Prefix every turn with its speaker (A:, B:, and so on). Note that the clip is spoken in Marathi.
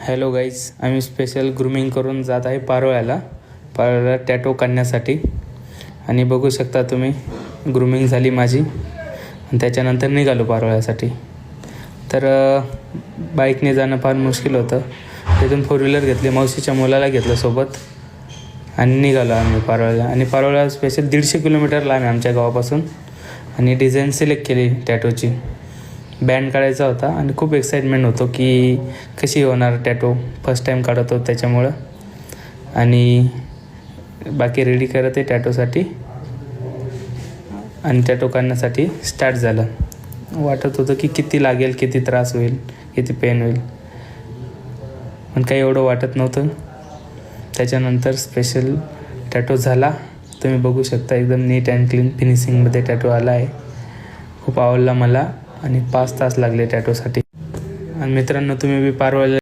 A: हॅलो गाईज, आम्ही स्पेशल ग्रूमिंग करून जात आहे पारोळ्याला टॅटो काढण्यासाठी. आणि बघू शकता तुम्ही, ग्रूमिंग झाली माझी आणि त्याच्यानंतर निघालो पारोळ्यासाठी. तर बाईकने जाणं फार मुश्किल होतं. तिथून 4 व्हीलर घेतली, मावशीच्या मुलाला घेतलं सोबत आणि निघालो आम्ही पारोळ्याला. आणि पारोळ्याला स्पेशल 150 किलोमीटर लांब आहे आमच्या गावापासून. आणि डिझाईन सिलेक्ट केली टॅटोची, बँड काढायचा होता आणि खूप एक्साइटमेंट होतो की कशी होणार टॅटो, फर्स्ट टाईम काढत होतो त्याच्यामुळं. आणि बाकी रेडी करत आहे टॅटोसाठी. आणि टॅटो काढण्यासाठी स्टार्ट झालं. वाटत होतं की किती लागेल, किती त्रास होईल, किती पेन होईल, पण काही एवढं वाटत नव्हतं. त्याच्यानंतर स्पेशल टॅटो झाला. तुम्ही बघू शकता, एकदम नीट अँड क्लीन फिनिशिंगमध्ये टॅटो आला आहे. खूप आवडला मला आणि 5 तास लागले टॅटोसाठी. आणि मित्रांनो, तुम्ही बी पारोळ्याला